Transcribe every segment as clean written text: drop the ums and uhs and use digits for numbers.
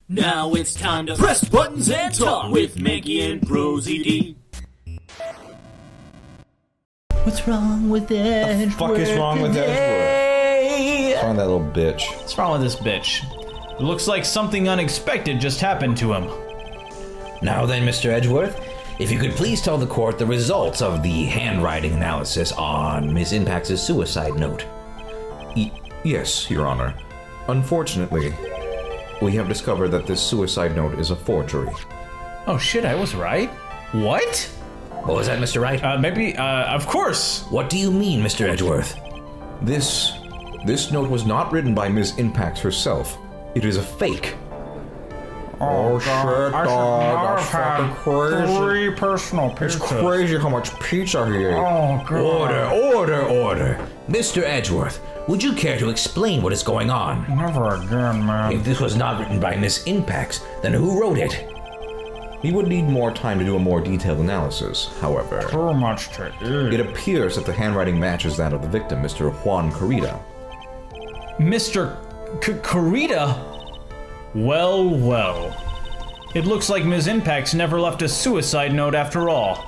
Now it's time to press buttons and talk with Manky and ProZD. What's wrong with Edgeworth? The fuck is wrong with Edgeworth? What's wrong with that little bitch? What's wrong with this bitch? It looks like something unexpected just happened to him. Now then, Mr. Edgeworth, if you could please tell the court the results of the handwriting analysis on Miss Impact's suicide note. Yes, Your Honor. Unfortunately, we have discovered that this suicide note is a forgery. Oh shit, I was right? What? What was that, Mr. Wright? Of course. What do you mean, Mr. Edgeworth? This note was not written by Miss Impact herself. It is a fake. Oh shit, dog, that's fucking crazy. 3 personal pizzas. It's crazy how much pizza he ate. Oh god. Order. Mr. Edgeworth, would you care to explain what is going on? Never again, man. If this was not written by Miss Impact, then who wrote it? We would need more time to do a more detailed analysis, however. Too much to eat. It appears that the handwriting matches that of the victim, Mr. Juan Carita. Mr. Carita? Well. It looks like Ms. Impacts never left a suicide note after all.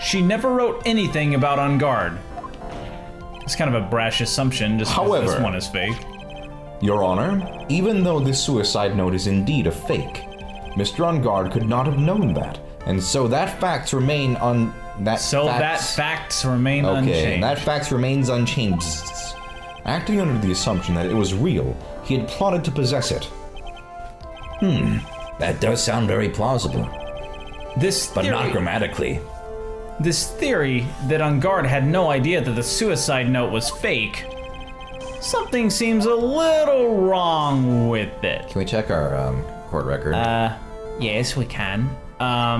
She never wrote anything about On Guard. It's kind of a brash assumption, just because this one is fake. Your Honor, even though this suicide note is indeed a fake, Mr. On Guard could not have known that, and so that facts remain unchanged. Okay, and that fact remains unchanged. Acting under the assumption that it was real, he had plotted to possess it. That does sound very plausible. But not grammatically. This theory that On Guard had no idea that the suicide note was fake, something seems a little wrong with it. Can we check our court record? Yes, we can.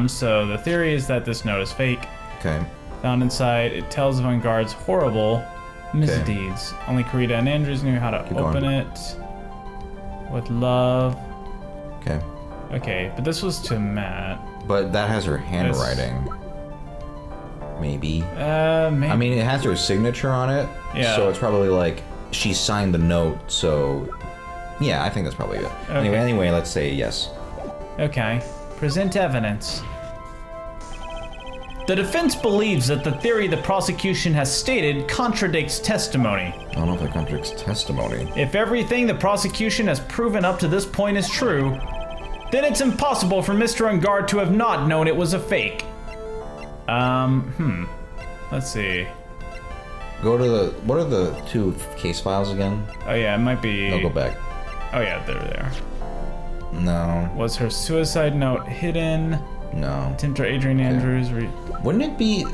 So the theory is that this note is fake. Okay. Found inside, it tells of On Guard's horrible misdeeds. Only Carita and Andrews knew how to open it. With love. Okay. Okay, but this was to Matt. But that has her handwriting. Maybe. Maybe. I mean, it has her signature on it. Yeah. So it's probably like she signed the note. So, yeah, I think that's probably it. Okay. Anyway, let's say yes. Okay. Present evidence. The defense believes that the theory the prosecution has stated contradicts testimony. I don't know if that contradicts testimony. If everything the prosecution has proven up to this point is true, then it's impossible for Mr. On Guard to have not known it was a fake. Let's see. Go to what are the 2 case files again? Oh yeah, it might be... I'll go back. Oh yeah, they're there. No. Was her suicide note hidden? No. Tinter Adrian Andrews... Wouldn't it be...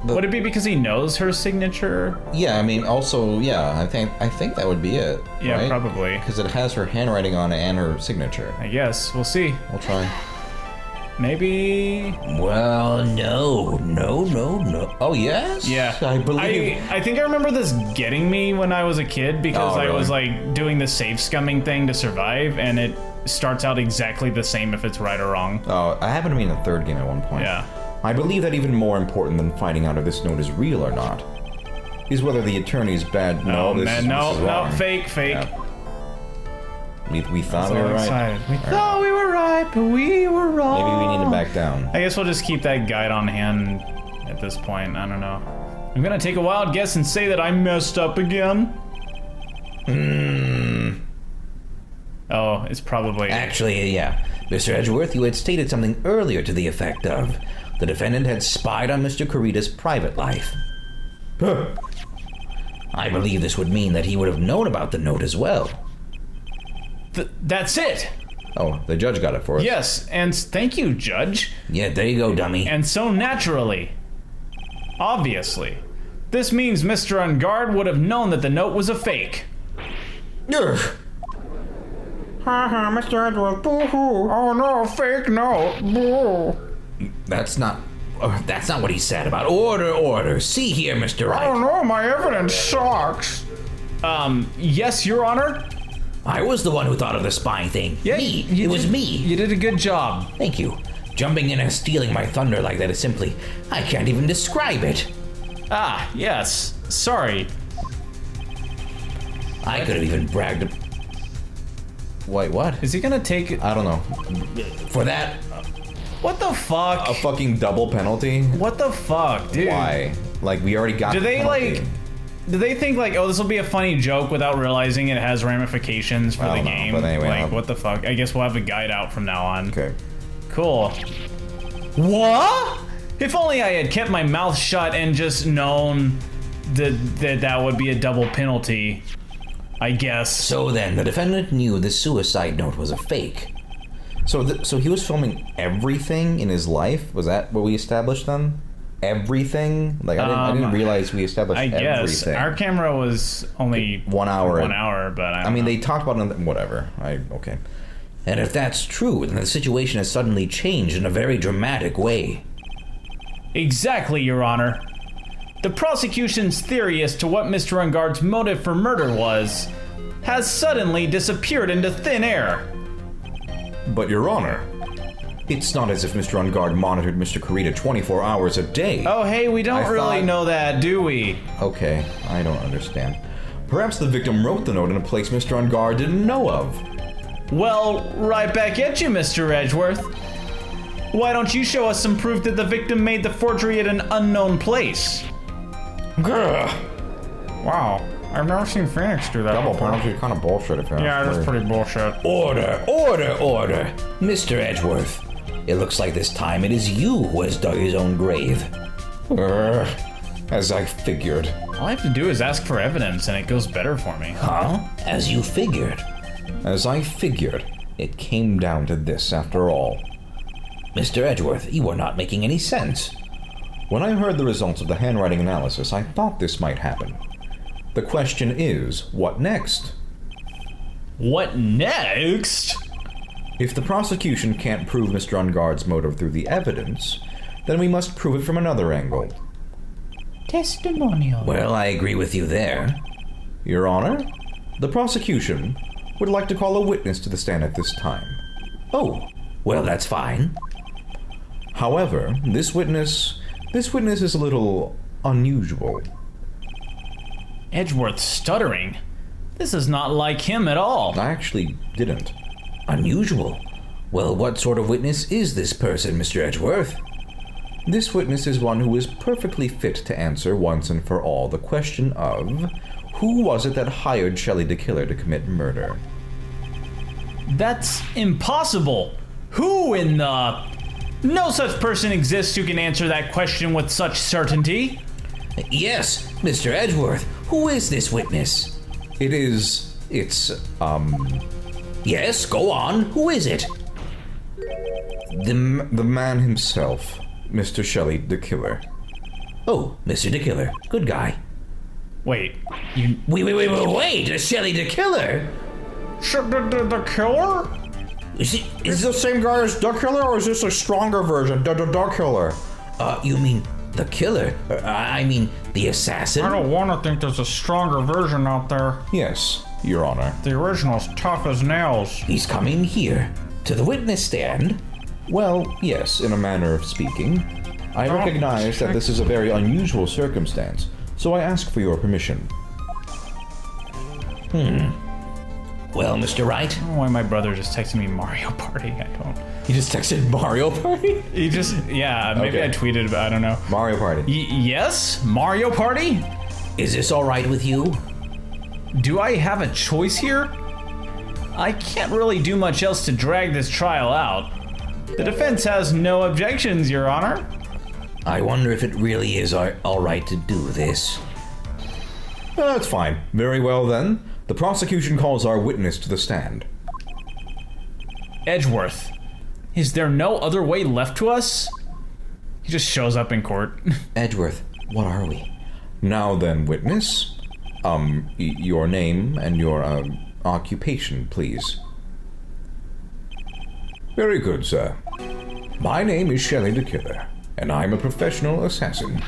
Would it be because he knows her signature? Yeah, I mean, also, yeah, I think that would be it. Yeah, right? probably. Because it has her handwriting on it and her signature. I guess. We'll see. We'll try. Maybe... Well, no. Oh, yes? Yeah. I believe... I think I remember this getting me when I was a kid because I was like doing the safe scumming thing to survive, and it starts out exactly the same if it's right or wrong. Oh, I happened to be in the 3rd game at one point. Yeah. I believe that even more important than finding out if this note is real or not is whether the attorney's bad. No, fake. Yeah. We thought we were right. We thought we were right, but we were wrong. Maybe we need to back down. I guess we'll just keep that guide on hand at this point. I don't know. I'm gonna take a wild guess and say that I messed up again. Oh, it's probably... Actually, yeah. Mr. Edgeworth, you had stated something earlier to the effect of the defendant had spied on Mr. Carita's private life. I believe this would mean that he would have known about the note as well. That's it! Oh, the judge got it for us. Yes, and thank you, Judge. Yeah, there you go, dummy. And so naturally, obviously, this means Mr. On Guard would have known that the note was a fake. Ugh. Haha, Mr. Edgeworth, boo-hoo. Oh no, fake note, boo. That's not what he said about order. See here, Mr. Wright. Oh no, my evidence sucks. Yes, Your Honor? I was the one who thought of the spying thing. Yeah, me. It was me. You did a good job. Thank you. Jumping in and stealing my thunder like that is simply... I can't even describe it. Ah, yes. Sorry. I could have even bragged... Wait, what? Is he gonna take... I don't know. For that... What the fuck? A fucking double penalty? What the fuck, dude? Why? Like, we already got Do they, like... Do they think, like, oh, this will be a funny joke without realizing it has ramifications for the game? But anyway, like, what the fuck? I guess we'll have a guide out from now on. Okay. Cool. What? If only I had kept my mouth shut and just known that would be a double penalty, I guess. So then, the defendant knew the suicide note was a fake. So he was filming everything in his life? Was that what we established then? Everything? Like, I didn't realize we established everything. I guess. Our camera was only 1 hour. 1 hour, but I mean, they talked about it, whatever. Okay. And if that's true, then the situation has suddenly changed in a very dramatic way. Exactly, Your Honor. The prosecution's theory as to what Mr. Ungard's motive for murder was has suddenly disappeared into thin air. But, Your Honor, it's not as if Mr. Ungard monitored Mr. Kurita 24 hours a day. Oh, hey, we don't really know that, do we? Okay, I don't understand. Perhaps the victim wrote the note in a place Mr. Ungard didn't know of. Well, right back at you, Mr. Edgeworth. Why don't you show us some proof that the victim made the forgery at an unknown place? Grr. Wow, I've never seen Phoenix do that. Double penalty, kind of bullshit if you ask me. Yeah, that's pretty bullshit. Order! Mr. Edgeworth, it looks like this time it is you who has dug his own grave. As I figured. All I have to do is ask for evidence and it goes better for me. Huh? As you figured? As I figured, it came down to this after all. Mr. Edgeworth, you are not making any sense. When I heard the results of the handwriting analysis, I thought this might happen. The question is, what next? What next? If the prosecution can't prove Mr. Ungard's motive through the evidence, then we must prove it from another angle. Testimonial. Well, I agree with you there. Your Honor, the prosecution would like to call a witness to the stand at this time. Oh, well, that's fine. However, this witness is a little unusual. Edgeworth stuttering? This is not like him at all. I actually didn't. Unusual? Well, what sort of witness is this person, Mr. Edgeworth? This witness is one who is perfectly fit to answer once and for all the question of who was it that hired Shelley the Killer to commit murder? That's impossible. Who in the... No such person exists who can answer that question with such certainty. Yes, Mr. Edgeworth. Who is this witness? It's Yes, go on. Who is it? The man himself, Mr. Shelley the Killer. Oh, Mr. the Killer. Good guy. Wait, you... Wait! Shelley the Killer? The killer? Is the same guy as the Killer, or is this a stronger version? The Killer. You mean the killer? I mean the assassin? I don't want to think there's a stronger version out there. Yes, Your Honor. The original's tough as nails. He's coming here, to the witness stand. Well, yes, in a manner of speaking. I recognize that this is a very unusual circumstance, so I ask for your permission. Well, Mr. Wright? I don't know why my brother just texted me Mario Party. I don't... He just texted Mario Party? He just... Yeah, maybe okay. I tweeted about... I don't know. Mario Party. Yes? Mario Party? Is this all right with you? Do I have a choice here? I can't really do much else to drag this trial out. The defense has no objections, Your Honor. I wonder if it really is all right to do this. That's fine. Very well, then. The prosecution calls our witness to the stand. Edgeworth, is there no other way left to us? He just shows up in court. Edgeworth, what are we? Now then, witness. Your name and your, occupation, please. Very good, sir. My name is Shelley the Killer, and I'm a professional assassin.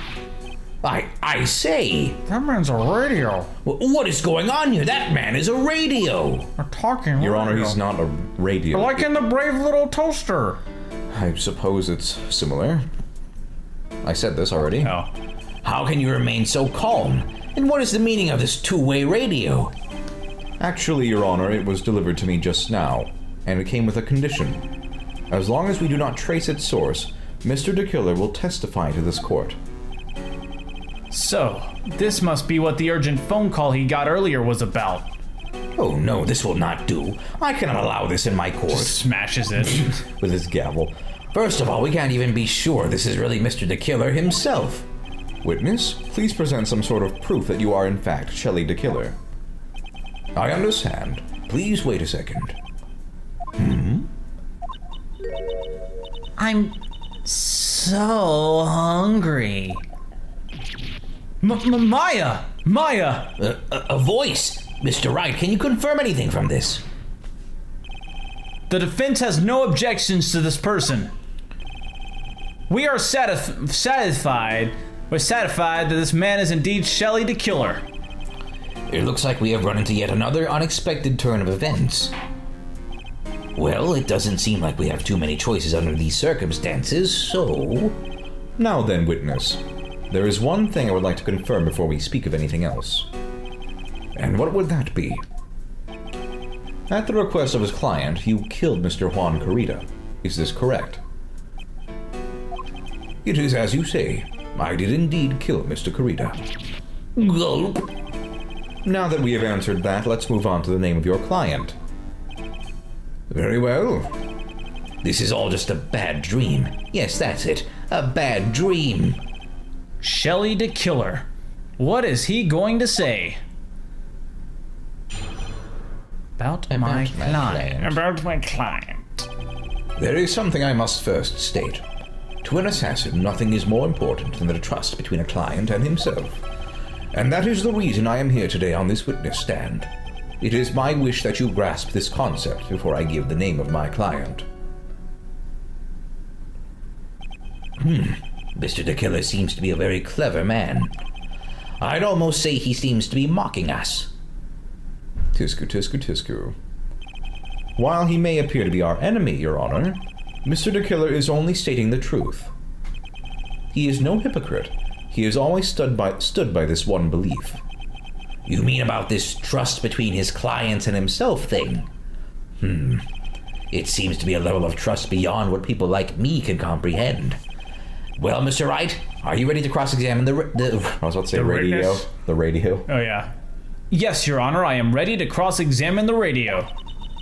I say! That man's a radio. What is going on here? That man is a radio! A talking radio. Your Honor, he's not a radio. Like in the Brave Little Toaster. I suppose it's similar. I said this already. Oh. How can you remain so calm? And what is the meaning of this two-way radio? Actually, Your Honor, it was delivered to me just now, and it came with a condition. As long as we do not trace its source, Mr. De Killer will testify to this court. So, this must be what the urgent phone call he got earlier was about. Oh no, this will not do. I cannot allow this in my court. Just smashes it. With his gavel. First of all, we can't even be sure this is really Mr. De Killer himself. Witness, please present some sort of proof that you are in fact Shelley De Killer. I understand. Please wait a second. I'm so hungry. Maya! Maya! A voice! Mr. Wright, can you confirm anything from this? The defense has no objections to this person. We are satisfied. We're satisfied that this man is indeed Shelley De Killer. It looks like we have run into yet another unexpected turn of events. Well, it doesn't seem like we have too many choices under these circumstances, so... Now then, witness. There is one thing I would like to confirm before we speak of anything else. And what would that be? At the request of his client, you killed Mr. Juan Carita. Is this correct? It is as you say. I did indeed kill Mr. Carita. Gulp. Now that we have answered that, let's move on to the name of your client. Very well. This is all just a bad dream. Yes, that's it. A bad dream. Shelley De Killer. What is he going to say? About my client. About my client. There is something I must first state. To an assassin, nothing is more important than the trust between a client and himself. And that is the reason I am here today on this witness stand. It is my wish that you grasp this concept before I give the name of my client. Mr. De Killer seems to be a very clever man. I'd almost say he seems to be mocking us. Tisku, tisku, tisku. While he may appear to be our enemy, Your Honor, Mr. De Killer is only stating the truth. He is no hypocrite. He has always stood by this one belief. You mean about this trust between his clients and himself thing? It seems to be a level of trust beyond what people like me can comprehend. Well, Mr. Wright, are you ready to cross-examine I was about to say the radio. witness? The radio. Oh, yeah. Yes, Your Honor, I am ready to cross-examine the radio.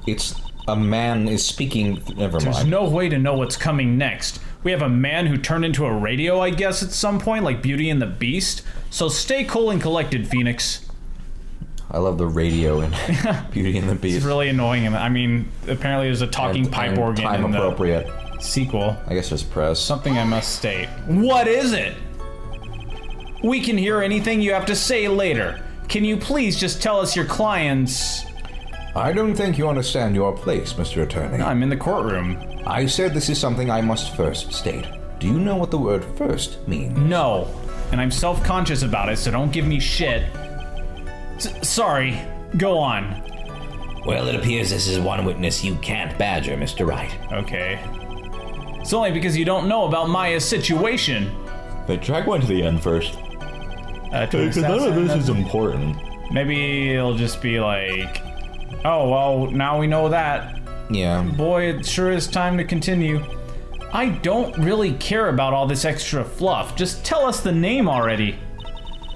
It's a man is speaking. Never mind. There's no way to know what's coming next. We have a man who turned into a radio, I guess, at some point, like Beauty and the Beast. So stay cool and collected, Phoenix. I love the radio in Beauty and the Beast. It's really annoying. I mean, apparently there's a talking pipe organ time in appropriate. the sequel. I guess just press. Something I must state. What is it? We can hear anything you have to say later. Can you please just tell us your client's... I don't think you understand your place, Mr. Attorney. No, I'm in the courtroom. I said this is something I must first state. Do you know what the word first means? No. And I'm self-conscious about it, so don't give me shit. Sorry. Go on. Well, it appears this is one witness you can't badger, Mr. Wright. Okay. It's only because you don't know about Maya's situation. But drag one to the end first. Because none of this is important. Maybe it'll just be like... Oh, well, now we know that. Yeah. Boy, it sure is time to continue. I don't really care about all this extra fluff. Just tell us the name already.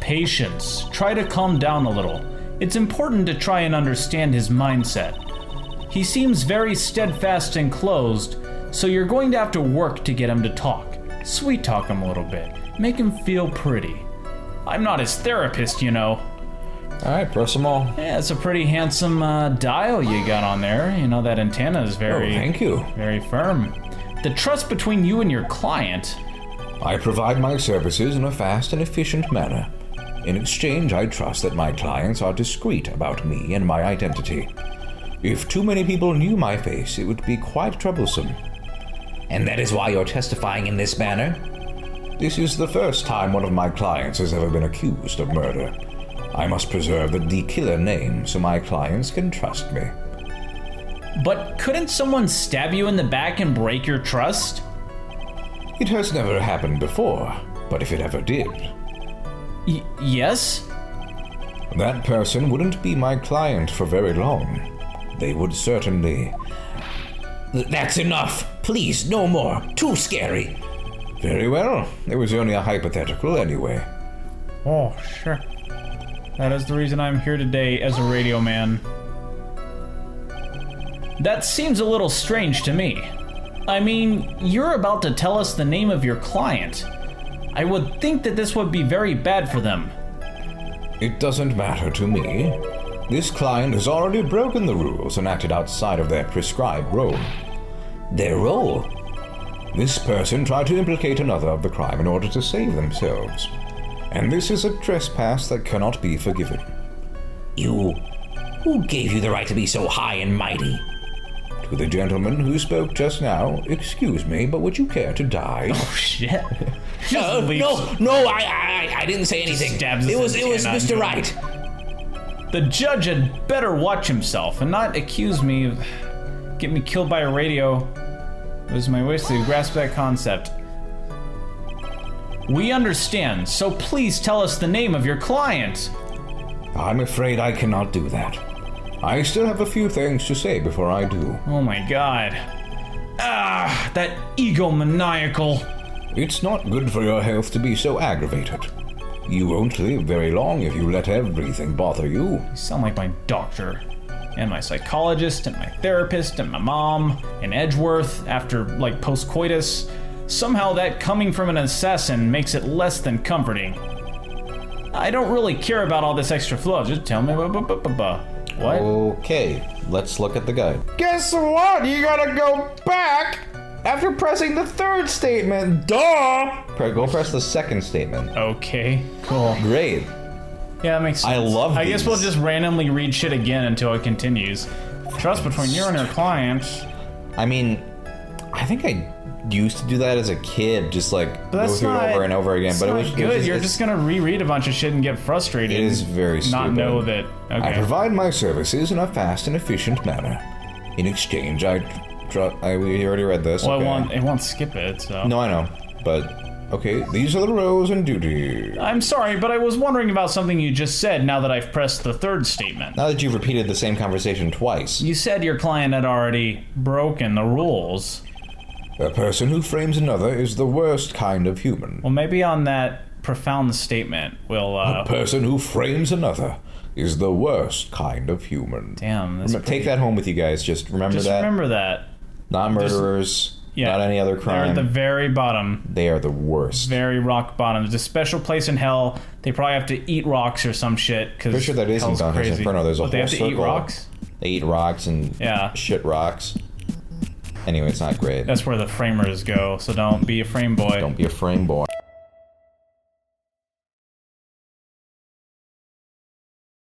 Patience. Try to calm down a little. It's important to try and understand his mindset. He seems very steadfast and closed, so you're going to have to work to get him to talk. Sweet talk him a little bit. Make him feel pretty. I'm not his therapist, you know. Alright, press them all. Yeah, it's a pretty handsome dial you got on there. You know, that antenna is very... Oh, thank you. Very firm. The trust between you and your client... I provide my services in a fast and efficient manner. In exchange, I trust that my clients are discreet about me and my identity. If too many people knew my face, it would be quite troublesome. And that is why you're testifying in this manner? This is the first time one of my clients has ever been accused of murder. I must preserve the De Killer name so my clients can trust me. But couldn't someone stab you in the back and break your trust? It has never happened before, but if it ever did... Yes? That person wouldn't be my client for very long. They would certainly... That's enough. Please, no more. Too scary. Very well. It was only a hypothetical anyway. Oh, sure. That is the reason I'm here today as a radio man. That seems a little strange to me. I mean, you're about to tell us the name of your client. I would think that this would be very bad for them. It doesn't matter to me. This client has already broken the rules and acted outside of their prescribed role. Their role? This person tried to implicate another of the crime in order to save themselves. And this is a trespass that cannot be forgiven. You... Who gave you the right to be so high and mighty? To the gentleman who spoke just now, excuse me, but would you care to die? Oh, shit. No, I didn't say anything. It was Mr. Wright. The judge had better watch himself and not accuse me of getting me killed by a radio. It was my wish to grasp that concept. We understand, so please tell us the name of your client. I'm afraid I cannot do that. I still have a few things to say before I do. Oh my god. Ah, that egomaniacal. It's not good for your health to be so aggravated. You won't live very long if you let everything bother you. You sound like my doctor, and my psychologist, and my therapist, and my mom, and Edgeworth after, like, post-coitus. Somehow that coming from an assassin makes it less than comforting. I don't really care about all this extra fluff, just tell me what? Okay, let's look at the guide. Guess what? You gotta go back after pressing the third statement. Duh! Go press the second statement. Okay, cool. Great. Yeah, that makes sense. I love I these. guess we'll just randomly read shit again until it continues. Trust between you and your client. I mean, I think I used to do that as a kid, just like go through it over and over again. But it was good. You're just gonna reread a bunch of shit and get frustrated. It is very stupid. Not know that. Okay. I provide my services in a fast and efficient manner. In exchange, we already read this. Well, okay. it won't skip it. So. No, I know, but okay. These are the roles and duties. I'm sorry, but I was wondering about something you just said. Now that I've pressed the third statement. Now that you've repeated the same conversation twice. You said your client had already broken the rules. A person who frames another is the worst kind of human. Well, maybe on that profound statement, we'll. A person who frames another is the worst kind of human. Damn. Take that home with you guys. Just remember that. Remember that. Not murderers. Not any other crime. They're at the very bottom. They are the worst. Very rock bottom. There's a special place in hell. They probably have to eat rocks or some shit. Pretty sure that is in Dante's Inferno. There's a whole they have to circle. Eat rocks? They eat rocks and shit rocks. Anyway, it's not great. That's where the framers go, so don't be a frame boy. Don't be a frame boy.